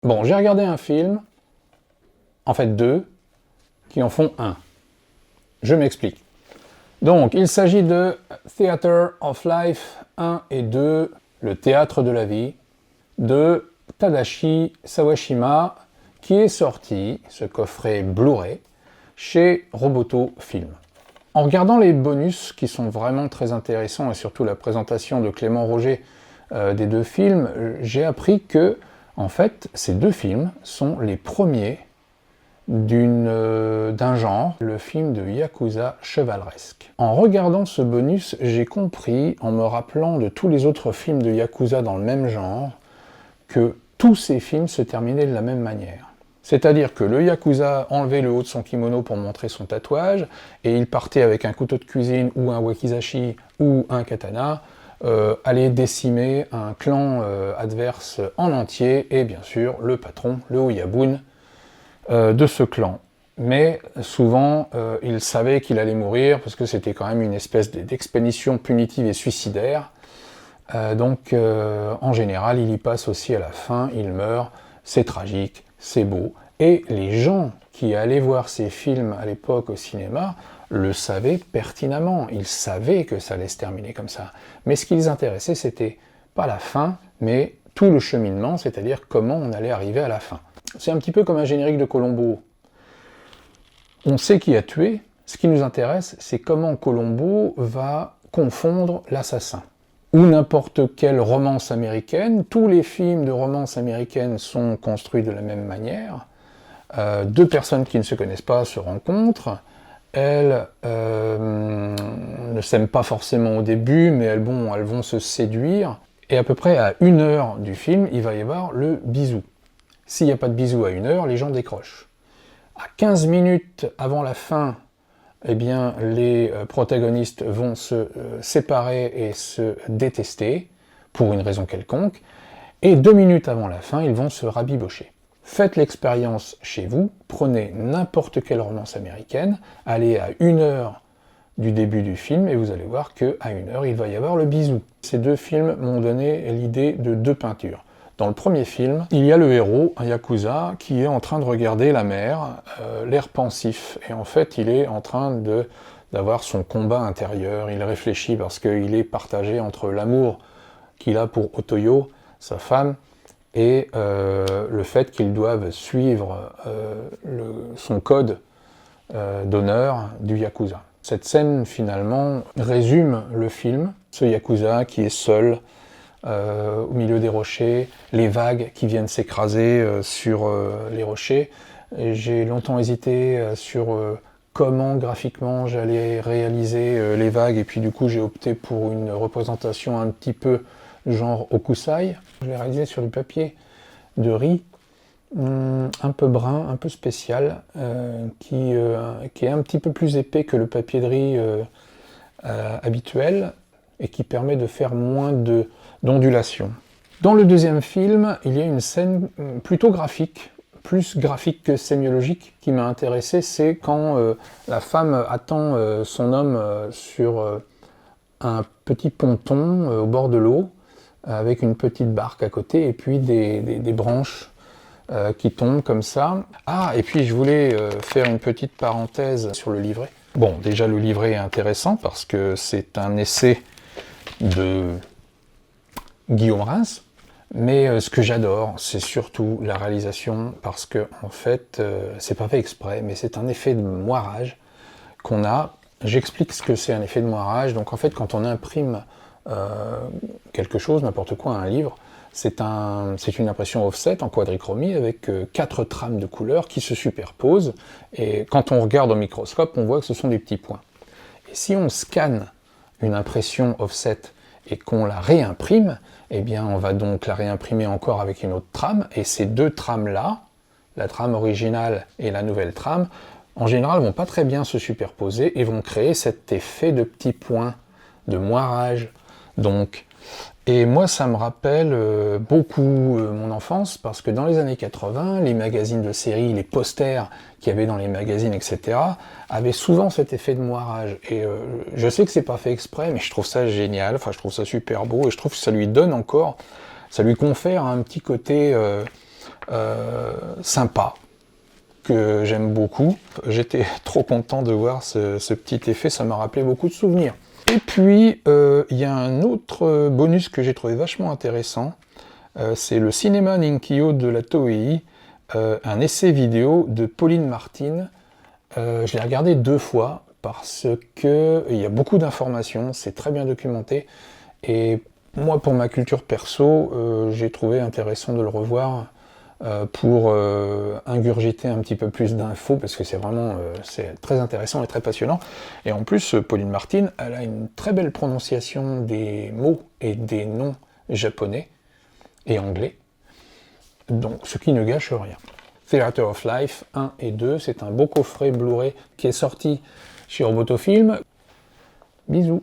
Bon, j'ai regardé un film, en fait deux, qui en font un. Je m'explique. Donc, il s'agit de Theatre of Life 1 et 2, le théâtre de la vie, de Tadashi Sawashima, qui est sorti, ce coffret Blu-ray, chez Roboto Film. En regardant les bonus, qui sont vraiment très intéressants, et surtout la présentation de Clément Roger des deux films, j'ai appris que, en fait, ces deux films sont les premiers d'un genre, le film de Yakuza chevaleresque. En regardant ce bonus, j'ai compris, en me rappelant de tous les autres films de Yakuza dans le même genre, que tous ces films se terminaient de la même manière. C'est-à-dire que le Yakuza enlevait le haut de son kimono pour montrer son tatouage, et il partait avec un couteau de cuisine, ou un wakizashi, ou un katana, aller décimer un clan adverse en entier, et bien sûr le patron, le Oyabun, de ce clan. Mais souvent, il savait qu'il allait mourir, parce que c'était quand même une espèce d'expédition punitive et suicidaire. Donc, en général, il y passe aussi à la fin, il meurt, c'est tragique, c'est beau. Et les gens qui allaient voir ces films à l'époque au cinéma le savaient pertinemment. Ils savaient que ça allait se terminer comme ça. Mais ce qui les intéressait, c'était pas la fin, mais tout le cheminement, c'est-à-dire comment on allait arriver à la fin. C'est un petit peu comme un générique de Columbo. On sait qui a tué, ce qui nous intéresse, c'est comment Columbo va confondre l'assassin. Ou n'importe quelle romance américaine, tous les films de romance américaine sont construits de la même manière. Deux personnes qui ne se connaissent pas se rencontrent, elles ne s'aiment pas forcément au début, mais elles vont se séduire, et à peu près à 1 heure du film, il va y avoir le bisou. S'il n'y a pas de bisou à 1 heure, les gens décrochent. À 15 minutes avant la fin, eh bien, les protagonistes vont se séparer et se détester, pour une raison quelconque, et 2 minutes avant la fin, ils vont se rabibocher. Faites l'expérience chez vous, prenez n'importe quelle romance américaine, allez à 1 heure du début du film, et vous allez voir qu'à 1 heure, il va y avoir le bisou. Ces deux films m'ont donné l'idée de deux peintures. Dans le premier film, il y a le héros, un yakuza, qui est en train de regarder la mer, l'air pensif. Et en fait, il est en train d'avoir son combat intérieur. Il réfléchit parce qu'il est partagé entre l'amour qu'il a pour Otoyo, sa femme, et le fait qu'ils doivent suivre son code d'honneur du yakuza. Cette scène, finalement, résume le film. Ce yakuza qui est seul, au milieu des rochers, les vagues qui viennent s'écraser sur les rochers. J'ai longtemps hésité sur comment graphiquement j'allais réaliser les vagues, et puis du coup j'ai opté pour une représentation un petit peu genre Okusai. Je l'ai réalisé sur du papier de riz, un peu brun, un peu spécial, qui est un petit peu plus épais que le papier de riz habituel, et qui permet de faire moins d'ondulation. Dans le deuxième film, il y a une scène plutôt graphique, plus graphique que sémiologique, qui m'a intéressé. C'est quand la femme attend son homme sur un petit ponton au bord de l'eau, avec une petite barque à côté, et puis des branches qui tombent comme ça. Ah, et puis je voulais faire une petite parenthèse sur le livret. Bon, déjà le livret est intéressant parce que c'est un essai de Guillaume Reims, mais ce que j'adore, c'est surtout la réalisation, parce que en fait, c'est pas fait exprès, mais c'est un effet de moirage qu'on a. J'explique ce que c'est un effet de moirage. Donc en fait, quand on imprime quelque chose, n'importe quoi, un livre, c'est une impression offset en quadrichromie avec 4 trames de couleurs qui se superposent, et quand on regarde au microscope, on voit que ce sont des petits points. Et si on scanne une impression offset et qu'on la réimprime, eh bien on va donc la réimprimer encore avec une autre trame, et ces deux trames-là, la trame originale et la nouvelle trame, en général vont pas très bien se superposer et vont créer cet effet de petits points, de moirage. Donc, et moi ça me rappelle beaucoup mon enfance, parce que dans les années 80, les magazines de série, les posters qu'il y avait dans les magazines, etc., avaient souvent cet effet de moirage. Et je sais que c'est pas fait exprès, mais je trouve ça génial, enfin je trouve ça super beau, et je trouve que ça lui donne encore, ça lui confère un petit côté sympa, que j'aime beaucoup. J'étais trop content de voir ce petit effet, ça m'a rappelé beaucoup de souvenirs. Et puis, il y a un autre bonus que j'ai trouvé vachement intéressant, c'est le Cinéma Ninkyo de la Toei, un essai vidéo de Pauline Martin. Je l'ai regardé 2 fois, parce qu'il y a beaucoup d'informations, c'est très bien documenté, et moi, pour ma culture perso, j'ai trouvé intéressant de le revoir pour ingurgiter un petit peu plus d'infos, parce que c'est vraiment c'est très intéressant et très passionnant. Et en plus, Pauline Martin, elle a une très belle prononciation des mots et des noms japonais et anglais, donc ce qui ne gâche rien. Theater of Life 1 et 2, c'est un beau coffret Blu-ray qui est sorti chez Robotofilm. Bisous.